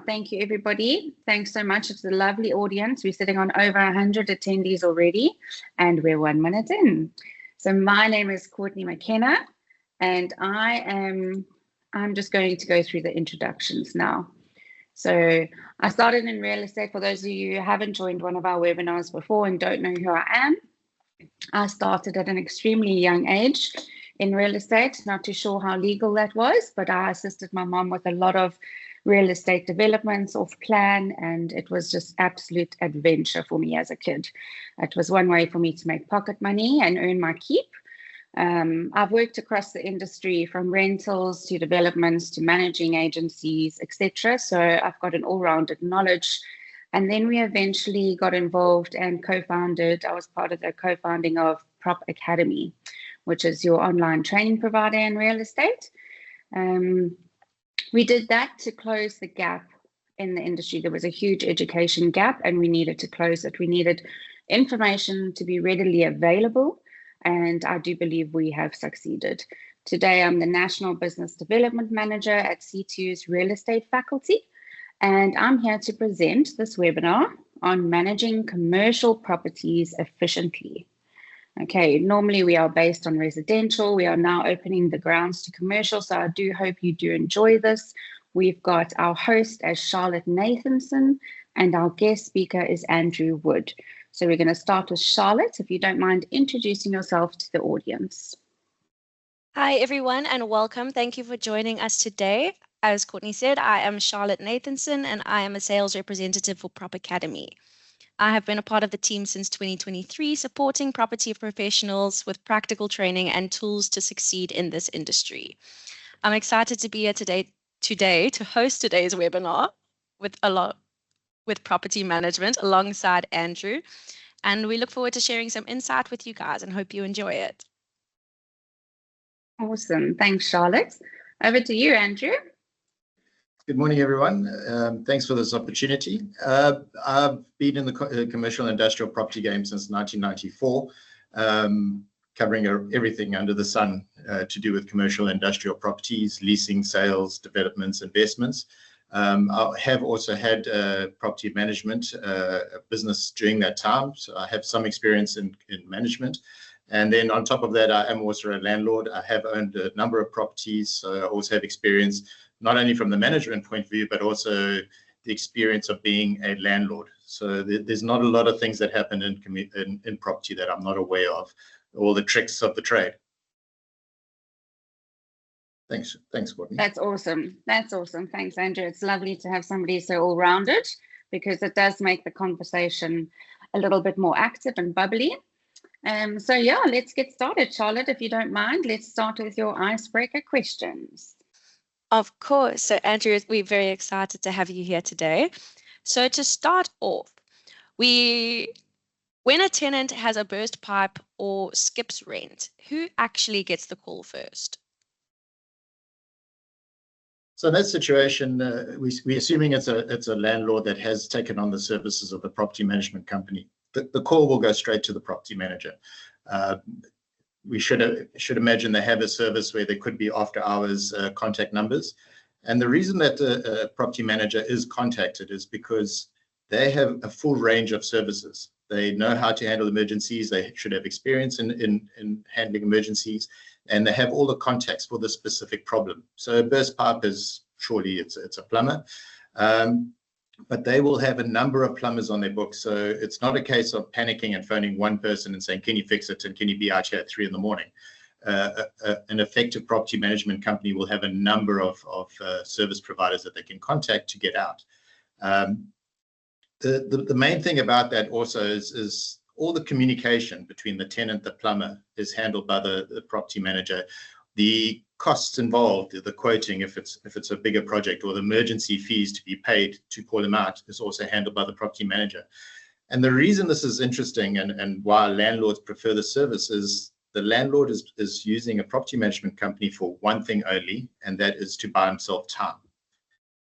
thank you, everybody. Thanks so much. It's a lovely audience. We're sitting on over 100 attendees already, and we're 1 minute in. So my name is Courtney McKenna, and I'm just going to go through the introductions now. So I started in real estate. For those of you who haven't joined one of our webinars before and don't know who I am, I started at an extremely young age in real estate. Not too sure how legal that was, but I assisted my mom with a lot of real estate developments off plan, and it was just absolute adventure for me as a kid. It was one way for me to make pocket money and earn my keep. I've worked across the industry from rentals to developments to managing agencies, etc. So I've got an all-rounded knowledge. And then we eventually got involved and co-founded. I was part of the co-founding of PropAcademy, which is your online training provider in real estate. We did that to close the gap in the industry. There was a huge education gap, and we needed to close it. We needed information to be readily available, and I do believe we have succeeded. Today, I'm the National Business Development Manager at C2's Real Estate Faculty, and I'm here to present this webinar on managing commercial properties efficiently. Okay, normally we are based on residential. We are now opening the grounds to commercial, so I do hope you do enjoy this. We've got our host as Charlotte Nathanson, and our guest speaker is Andrew Wood. So we're going to start with Charlotte, if you don't mind introducing yourself to the audience. Hi, everyone, and welcome. Thank you for joining us today. As Courtney said, I am Charlotte Nathanson, and I am a sales representative for PropAcademy. I have been a part of the team since 2023, supporting property professionals with practical training and tools to succeed in this industry. I'm excited to be here today to host today's webinar with property management alongside Andrew. And we look forward to sharing some insight with you guys and hope you enjoy it. Awesome. Thanks, Charlotte. Over to you, Andrew. Good morning, everyone. Thanks for this opportunity. I've been in the commercial industrial property game since 1994, covering everything under the sun to do with commercial industrial properties, leasing, sales, developments, investments. I have also had property management business during that time, so I have some experience in management. And then on top of that, I am also a landlord. I have owned a number of properties, so I also have experience not only from the management point of view, but also the experience of being a landlord. So there's not a lot of things that happen in property that I'm not aware of, all the tricks of the trade. Thanks, Courtney. That's awesome. That's awesome. Thanks, Andrew. It's lovely to have somebody so all-rounded, because it does make the conversation a little bit more active and bubbly. So yeah, let's get started. Charlotte, if you don't mind, let's start with your icebreaker questions. Of course. So Andrew, we're very excited to have you here today. So to start off, when a tenant has a burst pipe or skips rent, who actually gets the call first? So in that situation, we're assuming it's a landlord that has taken on the services of the property management company. The call will go straight to the property manager. We should imagine they have a service where there could be after hours contact numbers. And the reason that a property manager is contacted is because they have a full range of services. They know how to handle emergencies. They should have experience in handling emergencies, and they have all the contacts for the specific problem. So a burst pipe is surely it's a plumber. But they will have a number of plumbers on their books. So it's not a case of panicking and phoning one person and saying, can you fix it? And can you be out here at 3 a.m? An effective property management company will have a number of service providers that they can contact to get out. The main thing about that also is all the communication between the tenant, the plumber, is handled by the property manager. The costs involved, the quoting, if it's a bigger project, or the emergency fees to be paid to call them out, is also handled by the property manager. And the reason this is interesting and why landlords prefer the service is the landlord is using a property management company for one thing only, and that is to buy himself time.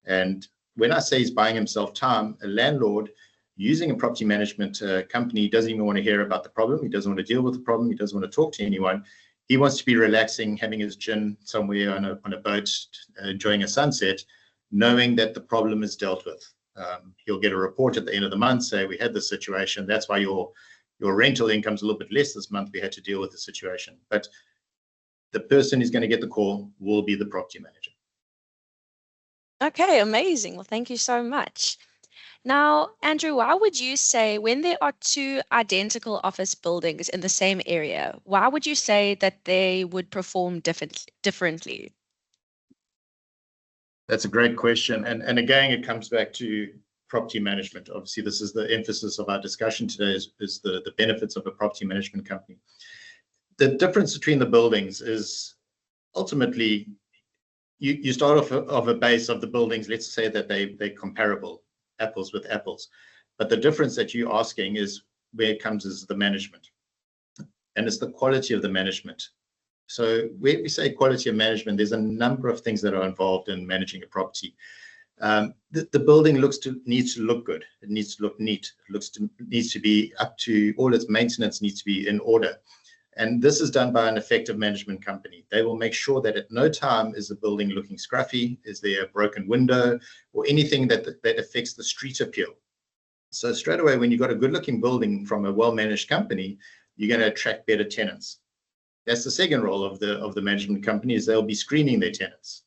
And when I say he's buying himself time, a landlord using a property management company doesn't even want to hear about the problem. He doesn't want to deal with the problem. He doesn't want to talk to anyone. He wants to be relaxing, having his gin somewhere on a boat, enjoying a sunset, knowing that the problem is dealt with. He'll get a report at the end of the month, say, we had this situation, that's why your rental income's a little bit less this month, we had to deal with the situation. But the person who's going to get the call will be the property manager. Okay, amazing. Well, thank you so much. Now, Andrew, why would you say when there are two identical office buildings in the same area, why would you say that they would perform differently? That's a great question. And again, it comes back to property management. Obviously, this is the emphasis of our discussion today is the benefits of a property management company. The difference between the buildings is ultimately you start off of a base of the buildings. Let's say that they're comparable, apples with apples. But the difference that you're asking is where it comes is the management. And it's the quality of the management. So when we say quality of management, there's a number of things that are involved in managing a property. The building needs to look good. It needs to look neat. It needs to be up to all its maintenance needs to be in order. And this is done by an effective management company. They will make sure that at no time is the building looking scruffy, is there a broken window, or anything that affects the street appeal. So straight away, when you've got a good-looking building from a well-managed company, you're going to attract better tenants. That's the second role of the management company, is they'll be screening their tenants,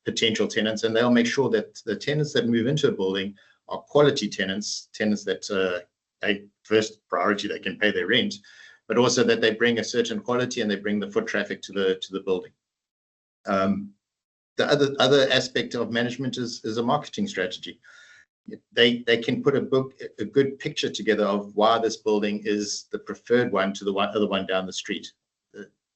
potential tenants, and they'll make sure that the tenants that move into a building are quality tenants that a first priority, they can pay their rent, but also that they bring a certain quality and they bring the foot traffic to the building. The other aspect of management is a marketing strategy. They can put a good picture together of why this building is the preferred one to the other one down the street.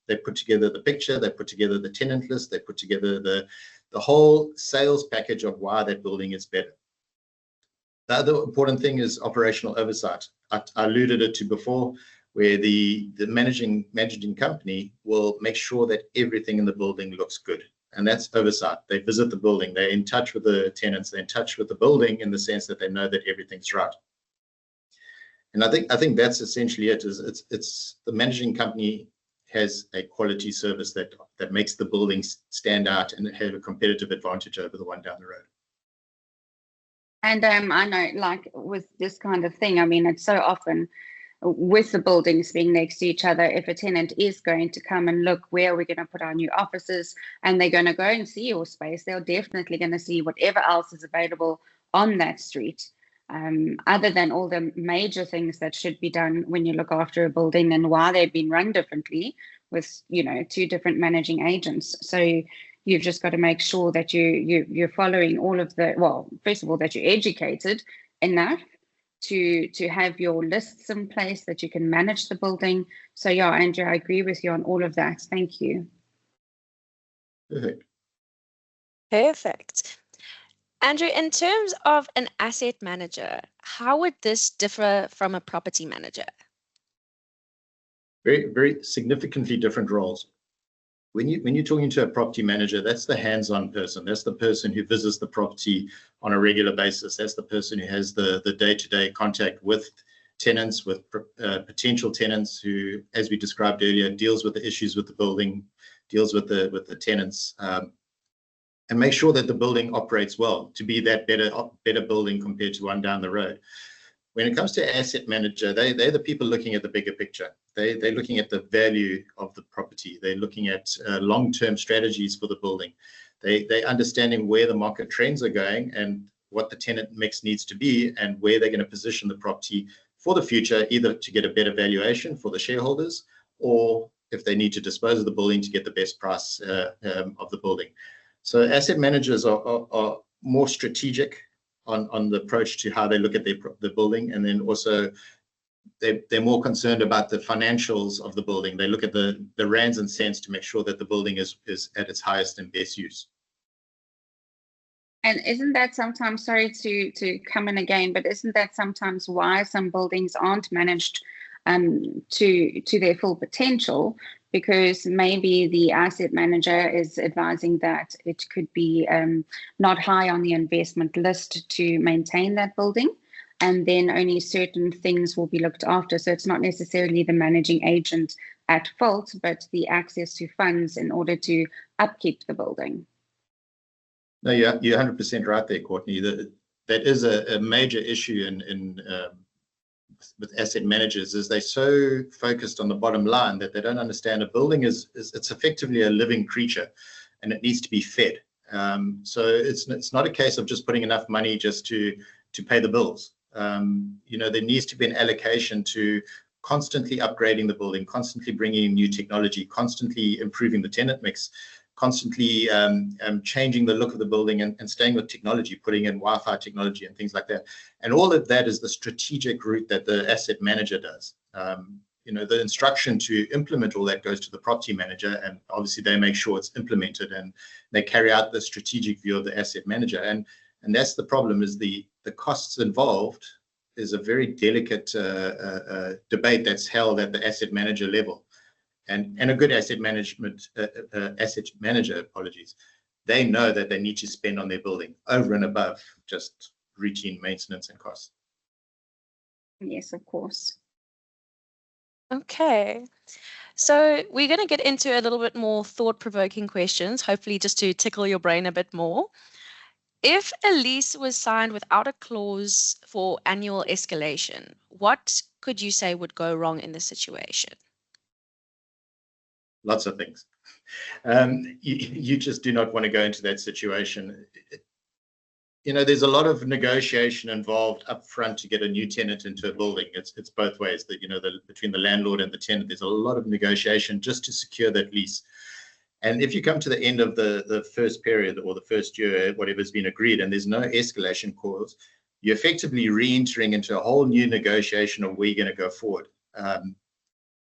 They put together the picture, they put together the tenant list, they put together the whole sales package of why that building is better. The other important thing is operational oversight. I alluded it to before, where the managing company will make sure that everything in the building looks good. And that's oversight. They visit the building, they're in touch with the tenants, they're in touch with the building in the sense that they know that everything's right. And I think that's essentially it. It's the managing company has a quality service that makes the buildings stand out and have a competitive advantage over the one down the road. And I know, like with this kind of thing, I mean, it's so often with the buildings being next to each other, if a tenant is going to come and look where we're going to put our new offices and they're going to go and see your space, they're definitely going to see whatever else is available on that street. Other than all the major things that should be done when you look after a building and why they've been run differently with, two different managing agents. So you've just got to make sure that you're following all of the, well, first of all, that you're educated enough to have your lists in place, that you can manage the building. So yeah, Andrew, I agree with you on all of that. Thank you. Perfect. Andrew, in terms of an asset manager, how would this differ from a property manager? Very, very significantly different roles. When you're talking to a property manager, that's the hands-on person. That's the person who visits the property on a regular basis. That's the person who has the day-to-day contact with tenants, with potential tenants, who, as we described earlier, deals with the issues with the building, deals with the tenants, and make sure that the building operates well to be that better building compared to one down the road. When it comes to asset manager, they're the people looking at the bigger picture. They're looking at the value of the property. They're looking at long-term strategies for the building. They're understanding where the market trends are going and what the tenant mix needs to be and where they're going to position the property for the future, either to get a better valuation for the shareholders or if they need to dispose of the building to get the best price of the building. So asset managers are more strategic on the approach to how they look at the building, and then also they're more concerned about the financials of the building. They look at the rands and cents to make sure that the building is at its highest and best use. And isn't that sometimes, sorry to come in again, but isn't that sometimes why some buildings aren't managed to their full potential? Because maybe the asset manager is advising that it could be not high on the investment list to maintain that building, and then only certain things will be looked after. So it's not necessarily the managing agent at fault, but the access to funds in order to upkeep the building. No, you're 100% right there, Courtney. That is a major issue with asset managers, is they're so focused on the bottom line that they don't understand a building is it's effectively a living creature, and it needs to be fed. So it's not a case of just putting enough money just to pay the bills. There needs to be an allocation to constantly upgrading the building, constantly bringing in new technology, constantly improving the tenant mix, constantly changing the look of the building and staying with technology, putting in Wi-Fi technology and things like that. And all of that is the strategic route that the asset manager does. The instruction to implement all that goes to the property manager, and obviously they make sure it's implemented and they carry out the strategic view of the asset manager. And that's the problem, is the costs involved is a very delicate debate that's held at the asset manager level. And a good asset manager, apologies, they know that they need to spend on their building over and above just routine maintenance and costs. Yes, of course. Okay. So we're going to get into a little bit more thought-provoking questions, hopefully just to tickle your brain a bit more. If a lease was signed without a clause for annual escalation, what could you say would go wrong in this situation? Lots of things. You just do not want to go into that situation. There's a lot of negotiation involved up front to get a new tenant into a building. It's both ways. Between the landlord and the tenant, there's a lot of negotiation just to secure that lease. And if you come to the end of the first period or the first year, whatever's been agreed, and there's no escalation clause, you're effectively re-entering into a whole new negotiation of where you're going to go forward.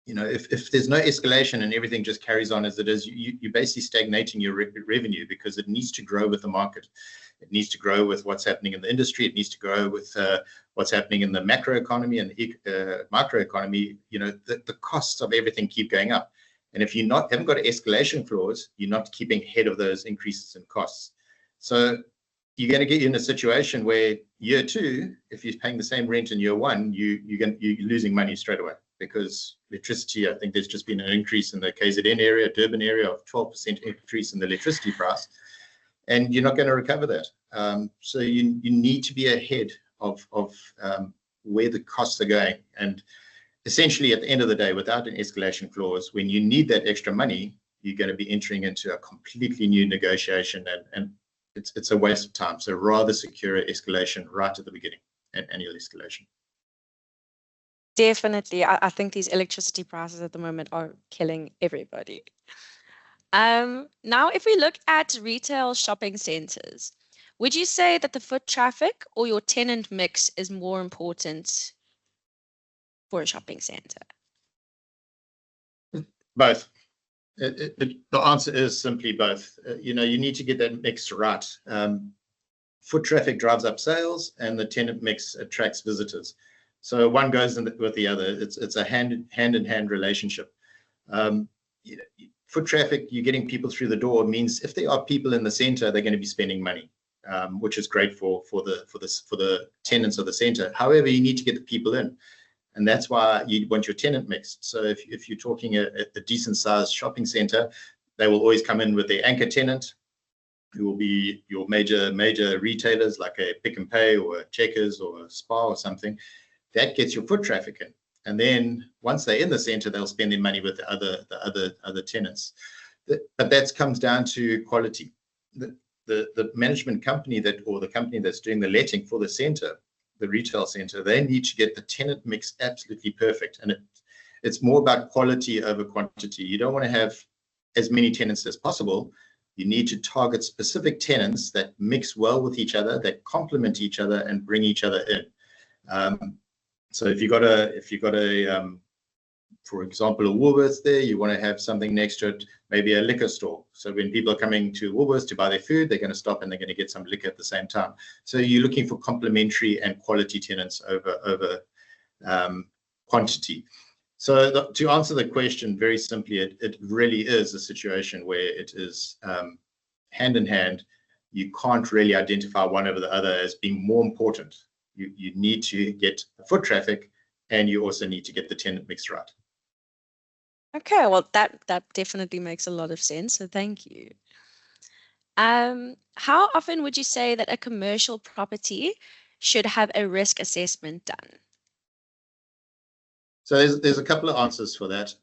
If there's no escalation and everything just carries on as it is, you're basically stagnating your revenue, because it needs to grow with the market. It needs to grow with what's happening in the industry. It needs to grow with what's happening in the macroeconomy and the microeconomy. The costs of everything keep going up. And if you haven't got an escalation clause, you're not keeping ahead of those increases in costs. So you're going to get in a situation where year two, if you're paying the same rent in year one, you're losing money straight away, because electricity, I think there's just been an increase in the KZN area, Durban area, of 12% increase in the electricity price, and you're not going to recover that. So you need to be ahead of where the costs are going. And essentially, at the end of the day, without an escalation clause, when you need that extra money, you're going to be entering into a completely new negotiation, and it's a waste of time. So rather secure escalation right at the beginning, and annual escalation. Definitely. I think these electricity prices at the moment are killing everybody. Now, if we look at retail shopping centers, would you say that the foot traffic or your tenant mix is more important for a shopping center? Both. The answer is simply both. You need to get that mix right. Foot traffic drives up sales, and the tenant mix attracts visitors. So one goes with the other. It's a hand-in-hand relationship. Foot traffic, you're getting people through the door, means if there are people in the center, they're going to be spending money, which is great for the tenants of the center. However, you need to get the people in, and that's why you want your tenant mix. So if you're talking a decent sized shopping center, they will always come in with their anchor tenant, who will be your major retailers like a Pick n Pay or a Checkers or a Spar or something. That gets your foot traffic in. And then once they're in the center, they'll spend their money with the other tenants. But that comes down to quality. The management company or the company that's doing the letting for the center, the retail center, they need to get the tenant mix absolutely perfect. And it's more about quality over quantity. You don't want to have as many tenants as possible. You need to target specific tenants that mix well with each other, that complement each other and bring each other in. So if you've got a for example, a Woolworths there, you want to have something next to it, maybe a liquor store. So when people are coming to Woolworths to buy their food, they're going to stop and they're going to get some liquor at the same time. So you're looking for complementary and quality tenants over quantity. So to answer the question very simply, it really is a situation where it is hand in hand. You can't really identify one over the other as being more important. You need to get the foot traffic, and you also need to get the tenant mix right. Okay, well, that definitely makes a lot of sense. So thank you. How often would you say that a commercial property should have a risk assessment done? So there's a couple of answers for that.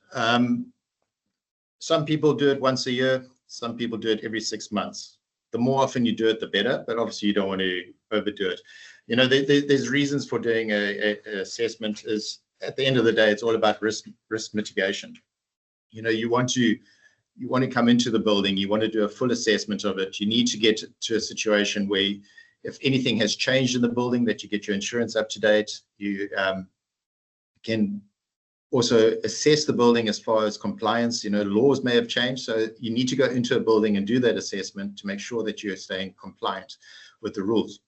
Some people do it once a year. Some people do it every 6 months. The more often you do it, the better. But obviously, you don't want to overdo it. You know, there's reasons for doing a assessment. Is at the end of the day, it's all about risk mitigation. You know, you want to come into the building. You want to do a full assessment of it. You need to get to a situation where, if anything has changed in the building, that you get your insurance up to date. You can also assess the building as far as compliance. You know, laws may have changed, so you need to go into a building and do that assessment to make sure that you're staying compliant with the rules.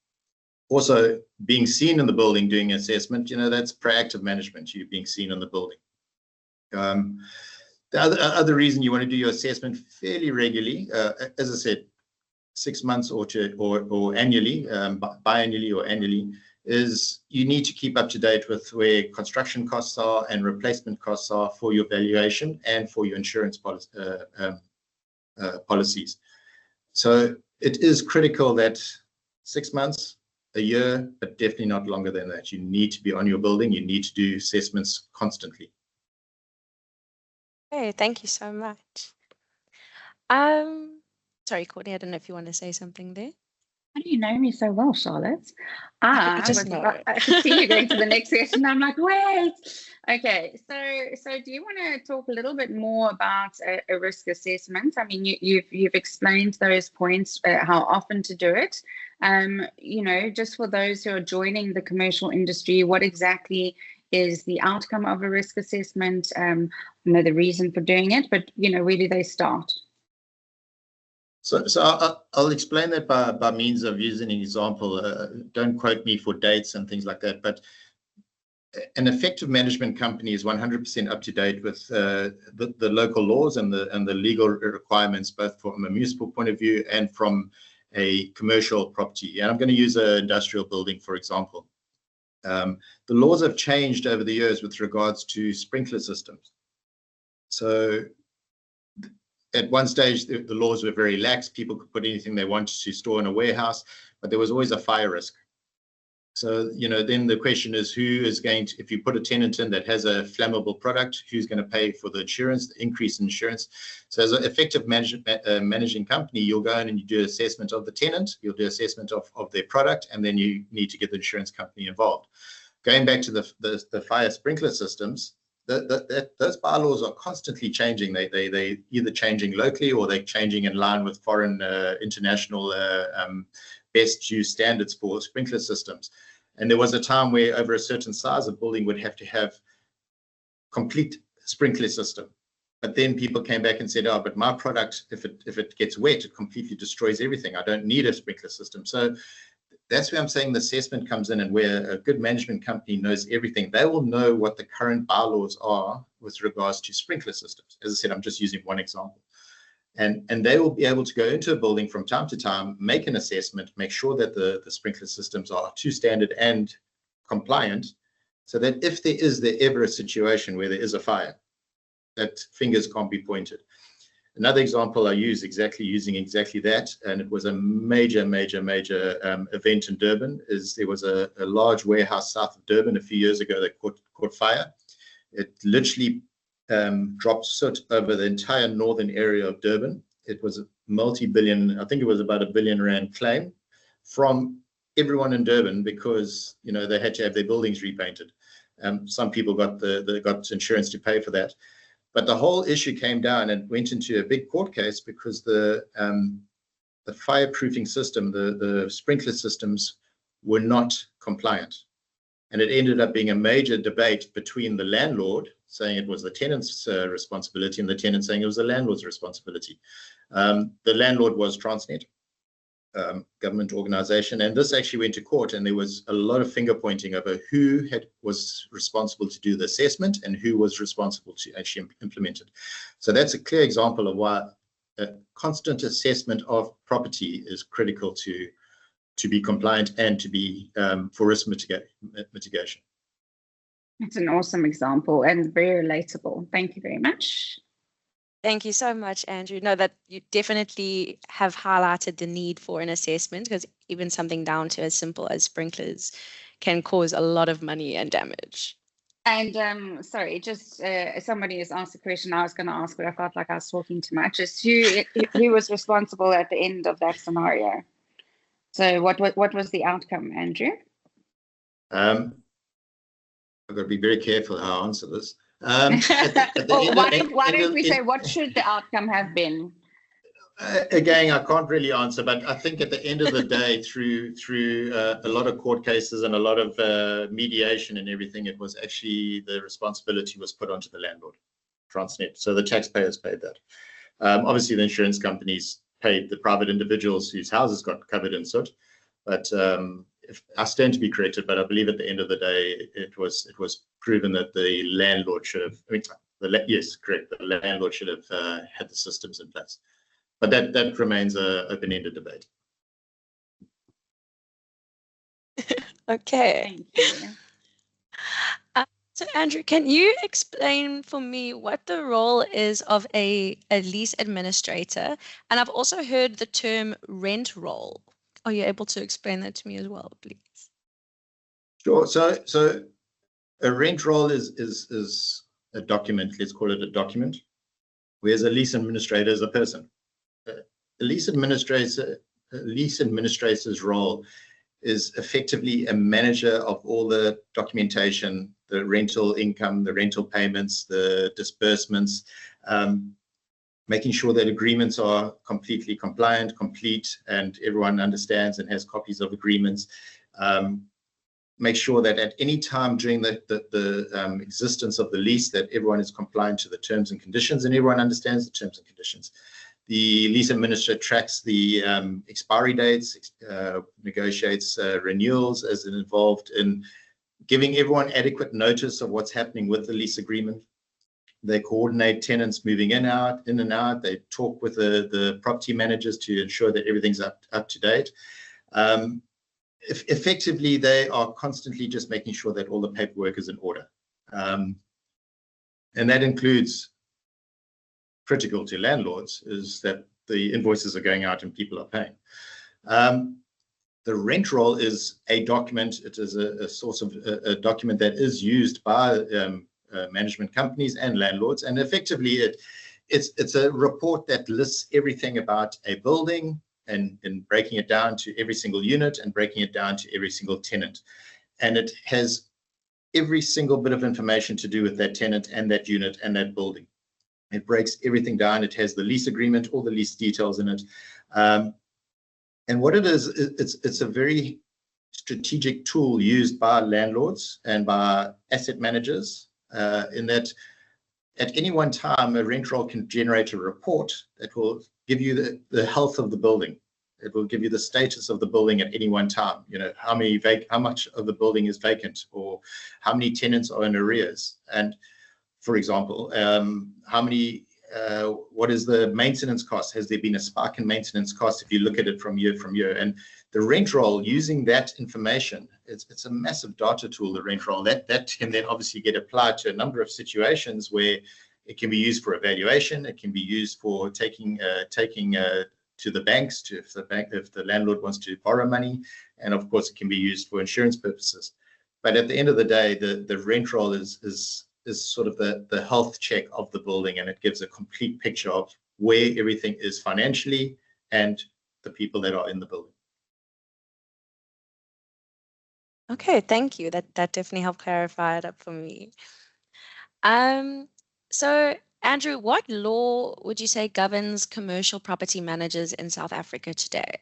Also, being seen in the building doing assessment, you know, that's proactive management. You're being seen in the building. The other reason you want to do your assessment fairly regularly, as I said, 6 months or annually, biannually or annually, is you need to keep up to date with where construction costs are and replacement costs are for your valuation and for your insurance policies. So it is critical that 6 months, a year, but definitely not longer than that. You need to be on your building. You need to do assessments constantly. Okay, thank you so much. Sorry, Courtney, I don't know if you want to say something there. How do you know me so well, Charlotte? I just know. I could see you going to the next question. I'm like, wait. Okay, so do you want to talk a little bit more about a risk assessment? I mean, you've explained those points, how often to do it. You know, just for those who are joining the commercial industry, what exactly is the outcome of a risk assessment? You know, the reason for doing it, but you know, where do they start? So I'll explain that by means of using an example. Don't quote me for dates and things like that, but an effective management company is 100% up to date with the local laws and the legal requirements, both from a municipal point of view and from a commercial property. And I'm going to use an industrial building, for example. The laws have changed over the years with regards to sprinkler systems. So at one stage, the laws were very lax. People could put anything they wanted to store in a warehouse, but there was always a fire risk. So, you know, then the question is, who is going to, if you put a tenant in that has a flammable product, who's going to pay for the insurance, the increase in insurance? So as an effective managing company, you'll go in and you do assessment of the tenant, you'll do assessment of their product, and then you need to get the insurance company involved. Going back to the fire sprinkler systems, those bylaws are constantly changing. They either changing locally or they're changing in line with foreign international best use standards for sprinkler systems. And there was a time where over a certain size of building would have to have complete sprinkler system. But then people came back and said, oh, but my product, if it gets wet, it completely destroys everything. I don't need a sprinkler system. So that's where I'm saying the assessment comes in, and where a good management company knows everything. They will know what the current bylaws are with regards to sprinkler systems. As I said, I'm just using one example. And they will be able to go into a building from time to time, make an assessment, make sure that the sprinkler systems are to standard and compliant, so that if there is ever a situation where there is a fire, that fingers can't be pointed. Another example I use using exactly that, and it was a major event in Durban, is there was a large warehouse south of Durban a few years ago that caught fire. It literally dropped soot over the entire northern area of Durban. It was a multi-billion, I think it was about R1 billion claim from everyone in Durban, because you know they had to have their buildings repainted. Some people got got insurance to pay for that. But the whole issue came down and went into a big court case because the fireproofing system, the sprinkler systems, were not compliant. And it ended up being a major debate between the landlord saying it was the tenant's responsibility and the tenant saying it was the landlord's responsibility. The landlord was Transnet, government organization, and this actually went to court, and there was a lot of finger pointing over who was responsible to do the assessment and who was responsible to actually implement it. So that's a clear example of why a constant assessment of property is critical to be compliant and to be for risk mitigation. It's an awesome example and very relatable. Thank you very much. Thank you so much, Andrew. No, that you definitely have highlighted the need for an assessment, because even something down to as simple as sprinklers can cause a lot of money and damage. And sorry, just somebody has asked a question I was going to ask, but I felt like I was talking too much. Is who was responsible at the end of that scenario? So what was the outcome, Andrew? I've got to be very careful how I answer this. Why don't we say what should the outcome have been? Again, I can't really answer, but I think at the end of the day, through a lot of court cases and a lot of mediation and everything, it was actually the responsibility was put onto the landlord, Transnet. So the taxpayers paid that. Obviously, the insurance companies paid the private individuals whose houses got covered in soot. But if I stand to be corrected, but I believe at the end of the day, it was proven that the landlord should have. Yes, correct. The landlord should have had the systems in place. But that remains an open-ended debate. Okay. Thank you. So Andrew, can you explain for me what the role is of a lease administrator? And I've also heard the term rent roll. Are you able to explain that to me as well, please? Sure. So a rent roll is a document. Let's call it a document. Whereas a lease administrator is a person. A lease administrator's role is effectively a manager of all the documentation, the rental income, the rental payments, the disbursements, making sure that agreements are completely compliant, complete, and everyone understands and has copies of agreements. Make sure that at any time during the existence of the lease that everyone is compliant to the terms and conditions and everyone understands the terms and conditions. The lease administrator tracks the expiry dates, negotiates renewals as involved in giving everyone adequate notice of what's happening with the lease agreement. They coordinate tenants moving in and out. They talk with the property managers to ensure that everything's up to date. Effectively, they are constantly just making sure that all the paperwork is in order. And that includes, critical to landlords, is that the invoices are going out and people are paying. The rent roll is a document. It is a source of a document that is used by management companies and landlords. And effectively, it's a report that lists everything about a building and breaking it down to every single unit and breaking it down to every single tenant. And it has every single bit of information to do with that tenant and that unit and that building. It breaks everything down. It has the lease agreement, all the lease details in it. And what it is, it's a very strategic tool used by landlords and by asset managers in that at any one time, a rent roll can generate a report that will give you the health of the building. It will give you the status of the building at any one time. You know, how much of the building is vacant, or how many tenants are in arrears. And for example, what is the maintenance cost? Has there been a spike in maintenance costs if you look at it from year? And the rent roll, using that information, it's a massive data tool, the rent roll. That can then obviously get applied to a number of situations where it can be used for evaluation. It can be used for taking to the banks, if the landlord wants to borrow money. And of course, it can be used for insurance purposes. But at the end of the day, the rent roll is sort of the health check of the building, and it gives a complete picture of where everything is financially and the people that are in the building. Okay, thank you. That definitely helped clarify it up for me. So Andrew, what law would you say governs commercial property managers in South Africa today?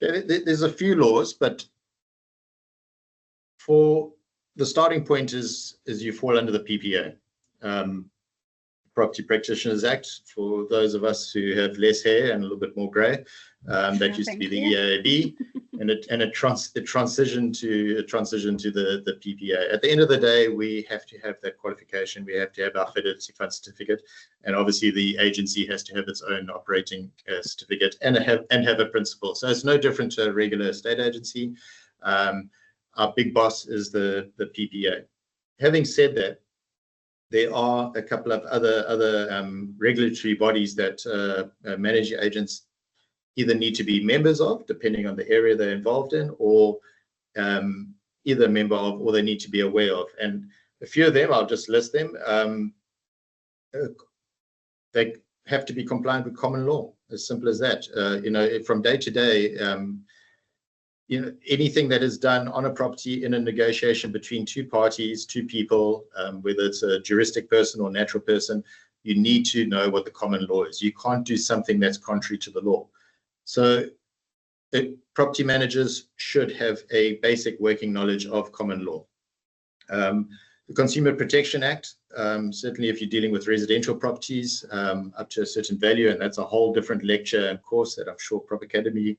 There's a few laws, but for the starting point is you fall under the PPA, Property Practitioners Act. For those of us who have less hair and a little bit more grey, that used to be the EAB, and it transitioned to the PPA. At the end of the day, we have to have that qualification. We have to have our fidelity fund certificate, and obviously the agency has to have its own operating certificate and have a principal. So it's no different to a regular estate agency. Our big boss is the PPA. Having said that, there are a couple of other regulatory bodies that managing agents either need to be members of, depending on the area they're involved in, or either a member of, or they need to be aware of. And a few of them, I'll just list them. They have to be compliant with common law, as simple as that. From day to day, anything that is done on a property in a negotiation between two parties, two people, whether it's a juristic person or natural person, you need to know what the common law is. You can't do something that's contrary to the law. So property managers should have a basic working knowledge of common law. The Consumer Protection Act, certainly if you're dealing with residential properties up to a certain value, and that's a whole different lecture and course that I'm sure PropAcademy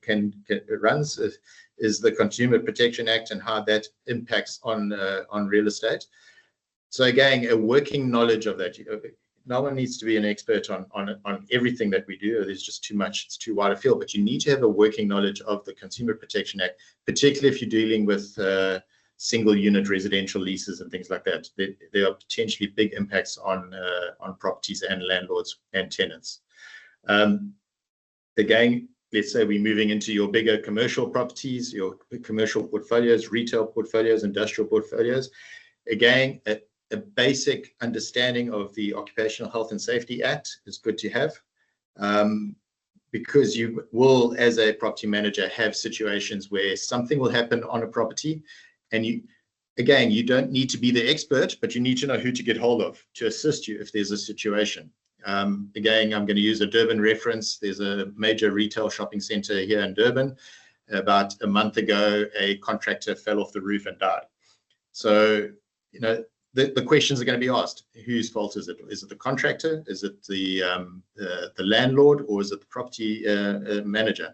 runs, is the Consumer Protection Act and how that impacts on real estate. So again, a working knowledge of that. No one needs to be an expert on everything that we do. There's just too much, it's too wide a field, but you need to have a working knowledge of the Consumer Protection Act, particularly if you're dealing with single unit residential leases and things like that. There are potentially big impacts on properties and landlords and tenants. Again, let's say we're moving into your bigger commercial properties, your commercial portfolios, retail portfolios, industrial portfolios. Again, a basic understanding of the Occupational Health and Safety Act is good to have, because you will, as a property manager, have situations where something will happen on a property, and you don't need to be the expert, but you need to know who to get hold of to assist you if there's a situation. Again, I'm going to use a Durban reference. There's a major retail shopping center here in Durban. About a month ago, a contractor fell off the roof and died. So, the questions are going to be asked. Whose fault is it? Is it the contractor? Is it the landlord? Or is it the property manager?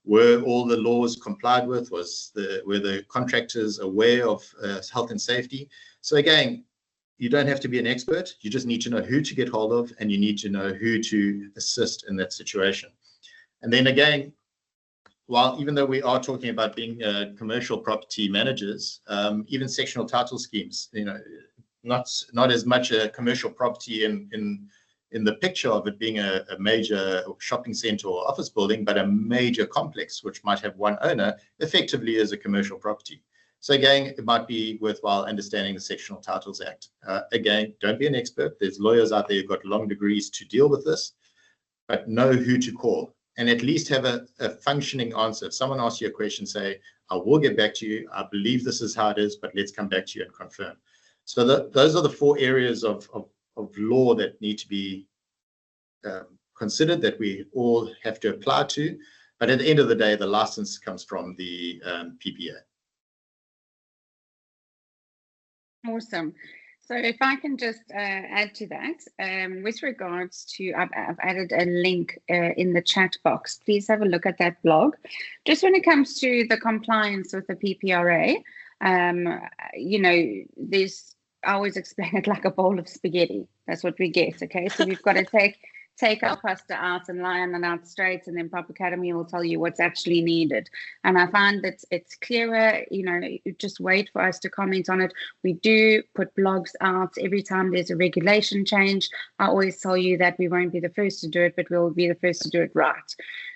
Were all the laws complied with? Were the contractors aware of health and safety? So again, you don't have to be an expert. You just need to know who to get hold of, and you need to know who to assist in that situation. And then again, even though we are talking about being commercial property managers, even sectional title schemes, not as much a commercial property in the picture of it being a major shopping center or office building, but a major complex which might have one owner, effectively is a commercial property. So again, it might be worthwhile understanding the Sectional Titles Act. Again, don't be an expert. There's lawyers out there who've got long degrees to deal with this, but know who to call. And at least have a functioning answer. If someone asks you a question, say, I will get back to you. I believe this is how it is, but let's come back to you and confirm. So those are the 4 areas of law that need to be considered, that we all have to apply to. But at the end of the day, the license comes from the PPA. Awesome. So if I can just add to that, with regards to, I've added a link in the chat box. Please have a look at that blog. Just when it comes to the compliance with the PPRA, I always explain it like a bowl of spaghetti. That's what we get, okay? So we've got to take our pasta out and line it out straight, and then PropAcademy will tell you what's actually needed. And I find that it's clearer, just wait for us to comment on it. We do put blogs out every time there's a regulation change. I always tell you that we won't be the first to do it, but we'll be the first to do it right.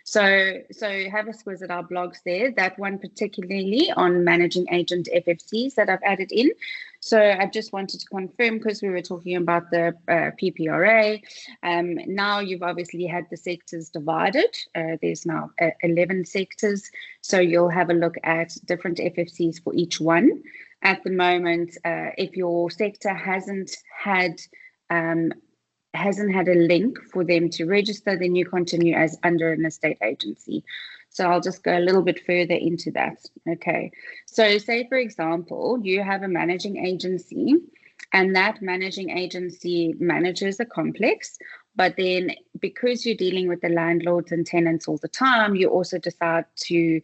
So have a squiz at our blogs there. That one particularly on managing agent FFCs that I've added in. So I just wanted to confirm, because we were talking about the PPRA. Now you've obviously had the sectors divided. There's now 11 sectors. So you'll have a look at different FFCs for each one. At the moment, if your sector hasn't had a link for them to register, then you continue as under an estate agency. So I'll just go a little bit further into that. Okay. So say, for example, you have a managing agency, and that managing agency manages a complex, but then because you're dealing with the landlords and tenants all the time, you also decide to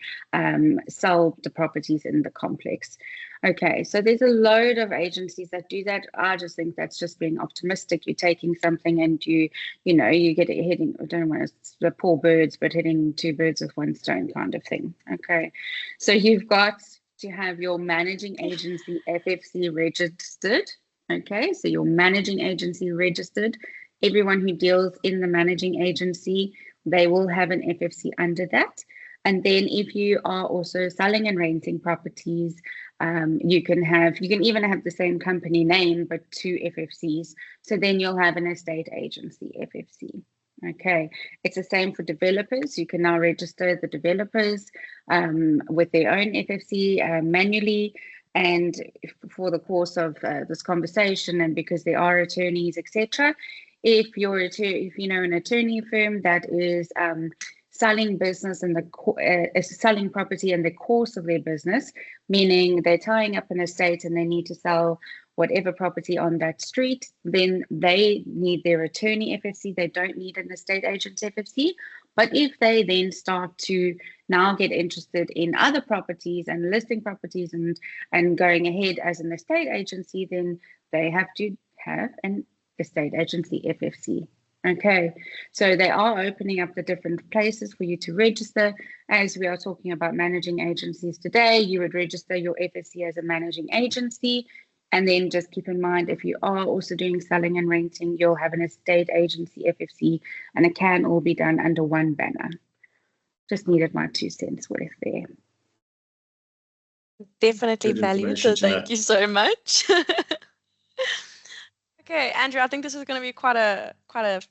sell the properties in the complex. Okay, so there's a load of agencies that do that. I just think that's just being optimistic. You're taking something and you get it hitting, I don't want to, the poor birds, but hitting 2 birds with 1 stone kind of thing. Okay, so you've got to have your managing agency FFC registered Okay, so your managing agency registered. Everyone who deals in the managing agency, they will have an FFC under that. And then if you are also selling and renting properties, you can even have the same company name, but 2 FFCs. So then you'll have an estate agency FFC. Okay, it's the same for developers. You can now register the developers with their own FFC manually. And for the course of this conversation, and because there are attorneys, etc., if you know an attorney firm that is selling business and selling property in the course of their business, meaning they're tying up an estate and they need to sell whatever property on that street, then they need their attorney FFC. They don't need an estate agent FFC. But if they then start to now get interested in other properties and listing properties and going ahead as an estate agency, then they have to have an estate agency FFC. Okay, so they are opening up the different places for you to register. As we are talking about managing agencies today, you would register your FFC as a managing agency. And then just keep in mind, if you are also doing selling and renting, you'll have an estate agency FFC, and it can all be done under one banner. Just needed my 2 cents worth there. Definitely valued, so thank you so much. Okay, Andrew, I think this is going to be quite a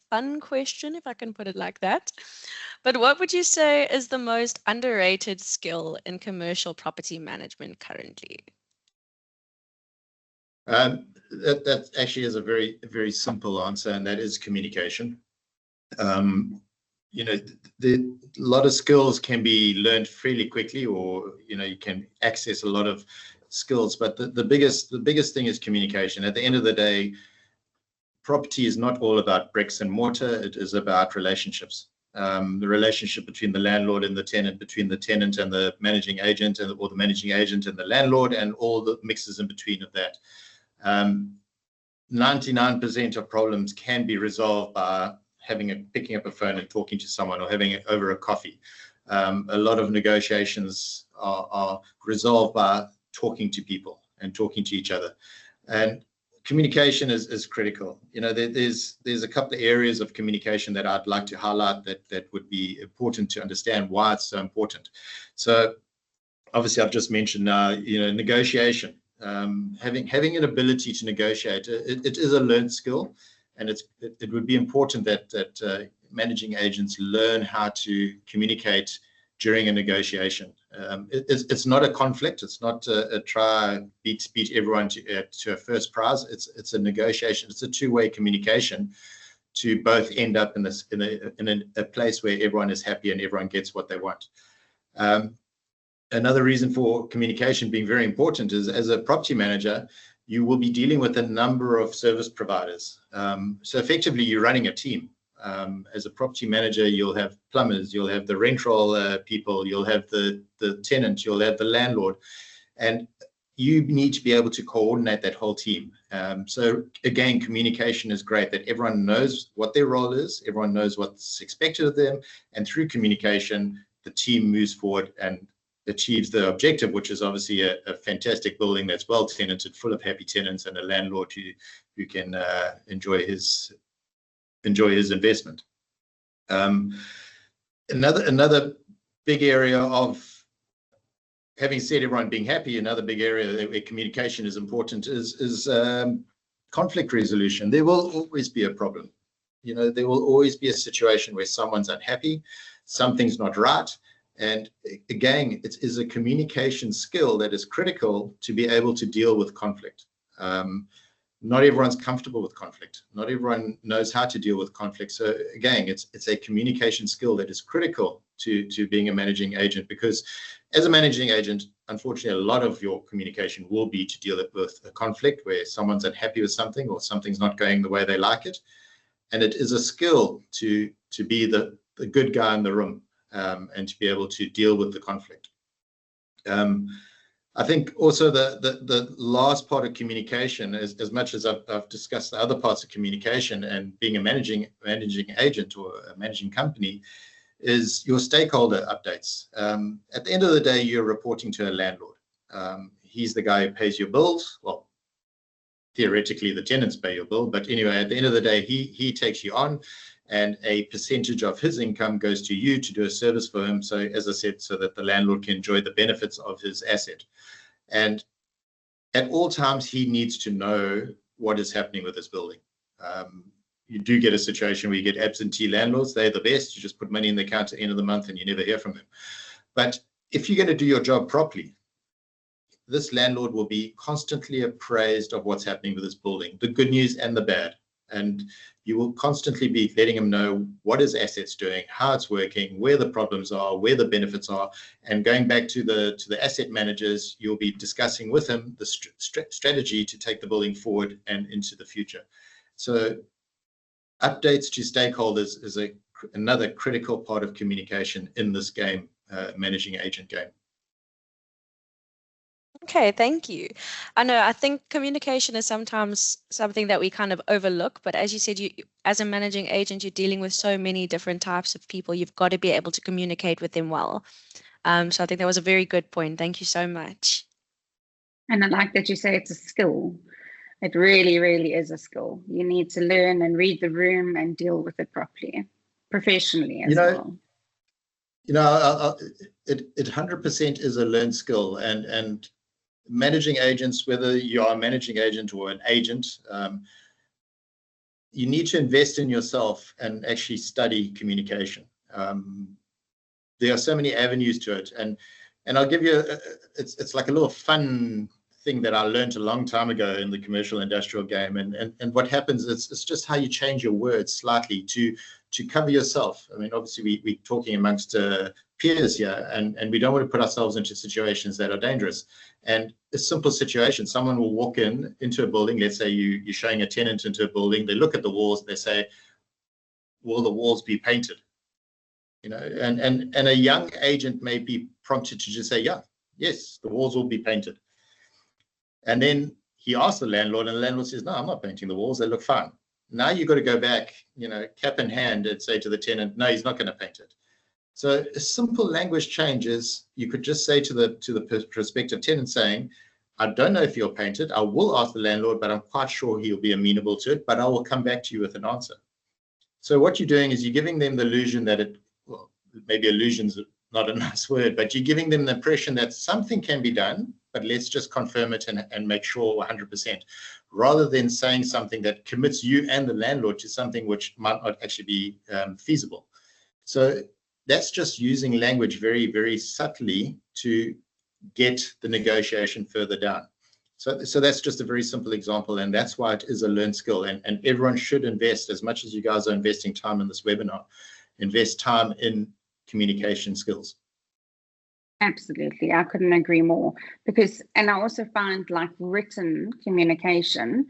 fun question, if I can put it like that. But what would you say is the most underrated skill in commercial property management currently? That actually is a very simple answer, and that is communication. You know, a lot of skills can be learned fairly quickly, or you can access a lot of skills. But the biggest thing is communication. At the end of the day, property is not all about bricks and mortar. It is about relationships. The relationship between the landlord and the tenant, between the tenant and the managing agent, or the managing agent and the landlord, and all the mixes in between of that. 99% of problems can be resolved by picking up a phone and talking to someone, or having it over a coffee. A lot of negotiations are resolved by talking to people and talking to each other. And communication is critical. There's a couple of areas of communication that I'd like to highlight that would be important to understand why it's so important. So obviously I've just mentioned negotiation. Having an ability to negotiate, it is a learned skill, and it would be important that managing agents learn how to communicate during a negotiation. It's not a conflict. It's not a try beat everyone to a first prize. It's a negotiation. It's a two-way communication to both end up in a place where everyone is happy and everyone gets what they want. Another reason for communication being very important is, as a property manager, you will be dealing with a number of service providers. So effectively, you're running a team. As a property manager, you'll have plumbers, you'll have the rental people, you'll have the tenant, you'll have the landlord, and you need to be able to coordinate that whole team. So again, communication is great, that everyone knows what their role is, everyone knows what's expected of them, and through communication, the team moves forward and achieves the objective, which is obviously a fantastic building that's well tenanted, full of happy tenants, and a landlord who can enjoy his investment. Another big area of, having said everyone being happy, another big area where communication is important is conflict resolution. There will always be a problem. There will always be a situation where someone's unhappy, something's not right. And again, it is a communication skill that is critical to be able to deal with conflict. Not everyone's comfortable with conflict. Not everyone knows how to deal with conflict. So again, it's a communication skill that is critical to being a managing agent, because as a managing agent, unfortunately, a lot of your communication will be to deal with a conflict where someone's unhappy with something, or something's not going the way they like it. And it is a skill to be the good guy in the room. And to be able to deal with the conflict. I think also the last part of communication, as much as I've discussed the other parts of communication and being a managing agent or a managing company, is your stakeholder updates. At the end of the day, you're reporting to a landlord. He's the guy who pays your bills. Well, theoretically the tenants pay your bill, but anyway, at the end of the day, he takes you on, and a percentage of his income goes to you to do a service for him. So as I said, so that the landlord can enjoy the benefits of his asset. And at all times, he needs to know what is happening with this building. You do get a situation where you get absentee landlords. They're the best. You just put money in the account at the end of the month and you never hear from them. But if you're going to do your job properly, this landlord will be constantly appraised of what's happening with this building, the good news and the bad. And you will constantly be letting him know what his assets doing, how it's working, where the problems are, where the benefits are. And going back to the asset managers, you'll be discussing with him the strategy to take the building forward and into the future. So updates to stakeholders is another critical part of communication in this game, managing agent game. Okay, thank you. I know, I think communication is sometimes something that we kind of overlook, but as you said, you as a managing agent, you're dealing with so many different types of people. You've got to be able to communicate with them well. So I think that was a very good point. Thank you so much. And I like that you say it's a skill. It really, really is a skill. You need to learn and read the room and deal with it properly, professionally as well. It 100% is a learned skill, and managing agents, whether you are a managing agent or an agent, you need to invest in yourself and actually study communication. There are so many avenues to it, and I'll give you it's like a little fun thing that I learned a long time ago in the commercial industrial game, and what happens is it's just how you change your words slightly to cover yourself. I mean, obviously we're talking amongst peers here, and we don't want to put ourselves into situations that are dangerous. And a simple situation, someone will walk into a building. Let's say you're showing a tenant into a building. They look at the walls, they say, will the walls be painted? And a young agent may be prompted to just say, yes, the walls will be painted. And then he asks the landlord, and the landlord says, no, I'm not painting the walls, they look fine. Now you've got to go back, cap in hand, and say to the tenant, no, he's not going to paint it. So a simple language change is, you could just say to the prospective tenant saying, I don't know if you'll paint it. I will ask the landlord, but I'm quite sure he'll be amenable to it, but I will come back to you with an answer. So what you're doing is you're giving them the illusion that maybe illusion's not a nice word, but you're giving them the impression that something can be done, but let's just confirm it and make sure 100%, rather than saying something that commits you and the landlord to something which might not actually be feasible. So that's just using language very, very subtly to get the negotiation further down. So that's just a very simple example, and that's why it is a learned skill. And everyone should invest, as much as you guys are investing time in this webinar, invest time in communication skills. Absolutely, I couldn't agree more. And I also find, like, written communication,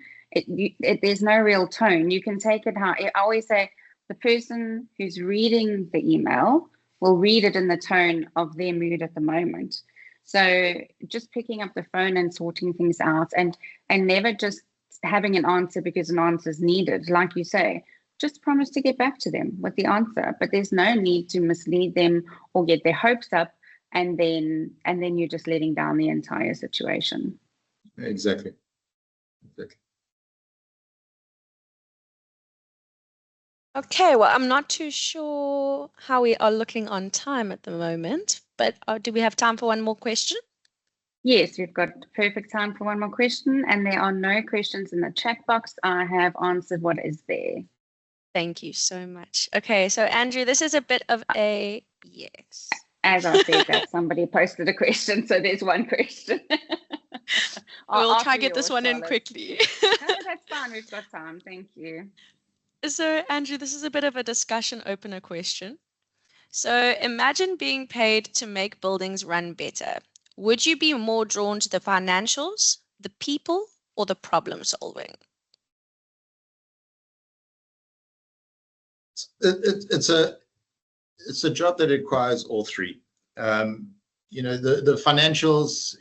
there's no real tone. You can take it how I always say, the person who's reading the email will read it in the tone of their mood at the moment. So just picking up the phone and sorting things out, and never just having an answer because an answer is needed. Like you say, just promise to get back to them with the answer, but there's no need to mislead them or get their hopes up, and then you're just letting down the entire situation. Exactly. Okay, well, I'm not too sure how we are looking on time at the moment, but do we have time for one more question? Yes, we've got perfect time for one more question, and there are no questions in the chat box. I have answered what is there. Thank you so much. Okay, so Andrew, this is a bit of a yes. As I said, that somebody posted a question, so there's one question. We'll try to get this one in quickly. No, that's fine. We've got time. Thank you. So, Andrew, this is a bit of a discussion opener question. So, imagine being paid to make buildings run better. Would you be more drawn to the financials, the people, or the problem solving? It's a job that requires all three. The financials,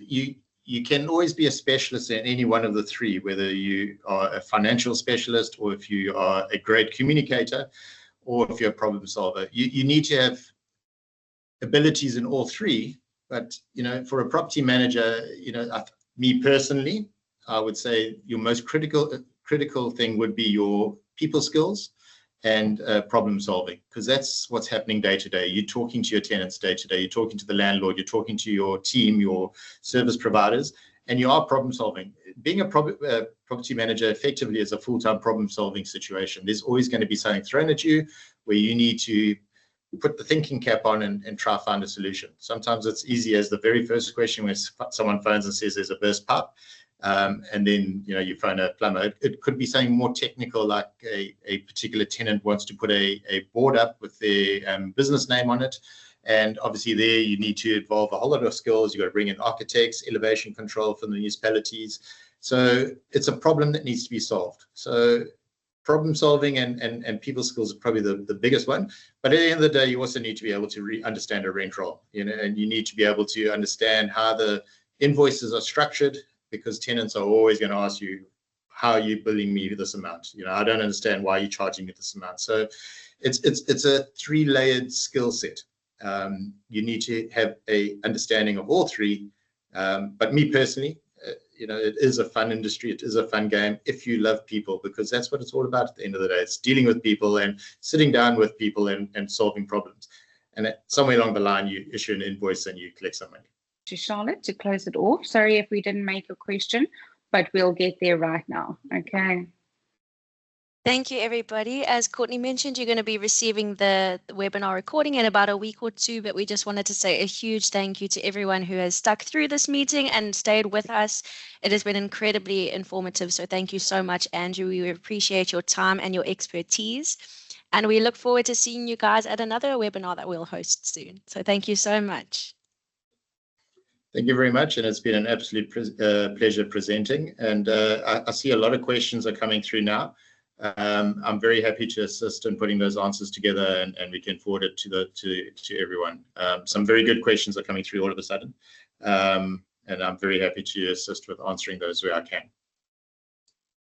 you can always be a specialist in any one of the three, whether you are a financial specialist, or if you are a great communicator, or if you're a problem solver. You need to have abilities in all three. But for a property manager, me personally, I would say your most critical thing would be your people skills and problem solving, because that's what's happening day to day. You're talking to your tenants day to day, you're talking to the landlord, you're talking to your team, your service providers, and you are problem solving. Being a property manager effectively is a full-time problem solving situation. There's always going to be something thrown at you where you need to put the thinking cap on and try to find a solution. Sometimes it's easy as the very first question when someone phones and says there's a burst pipe. And then you phone a plumber. It could be something more technical, like a particular tenant wants to put a board up with their business name on it, and obviously there you need to involve a whole lot of skills. You've got to bring in architects, elevation control from the municipalities. So it's a problem that needs to be solved. So problem solving and people skills is probably the biggest one. But at the end of the day, you also need to be able to understand a rent roll, and you need to be able to understand how the invoices are structured, because tenants are always going to ask you, how are you billing me this amount? I don't understand why you're charging me this amount. So it's a three-layered skill set. You need to have a understanding of all three. But me personally, it is a fun industry. It is a fun game if you love people, because that's what it's all about at the end of the day. It's dealing with people and sitting down with people and solving problems. And somewhere along the line, you issue an invoice and you collect some money. To Charlotte to close it off. Sorry if we didn't make a question, but we'll get there right now. Okay. Thank you, everybody. As Courtney mentioned, you're going to be receiving the webinar recording in about a week or two, but we just wanted to say a huge thank you to everyone who has stuck through this meeting and stayed with us. It has been incredibly informative, so thank you so much, Andrew. We appreciate your time and your expertise, and we look forward to seeing you guys at another webinar that we'll host soon. So thank you so much. Thank you very much, and it's been an absolute pleasure presenting. And I see a lot of questions are coming through now. I'm very happy to assist in putting those answers together, and we can forward it to everyone. Some very good questions are coming through all of a sudden, and I'm very happy to assist with answering those where I can.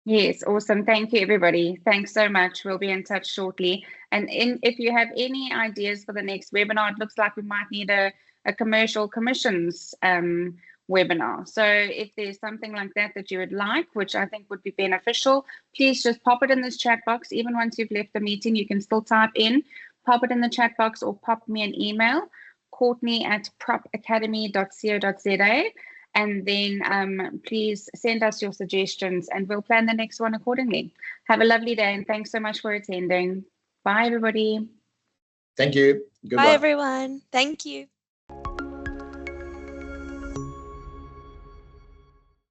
Yes, awesome. Thank you, everybody. Thanks so much. We'll be in touch shortly. And if you have any ideas for the next webinar, it looks like we might need a commercial commissions webinar. So if there's something like that you would like, which I think would be beneficial, please just pop it in this chat box. Even once you've left the meeting, you can still type in, pop it in the chat box, or pop me an email, courtney@propacademy.co.za, and then please send us your suggestions and we'll plan the next one accordingly. Have a lovely day, and thanks so much for attending. Bye, everybody. Thank you. Goodbye. Bye, everyone. Thank you.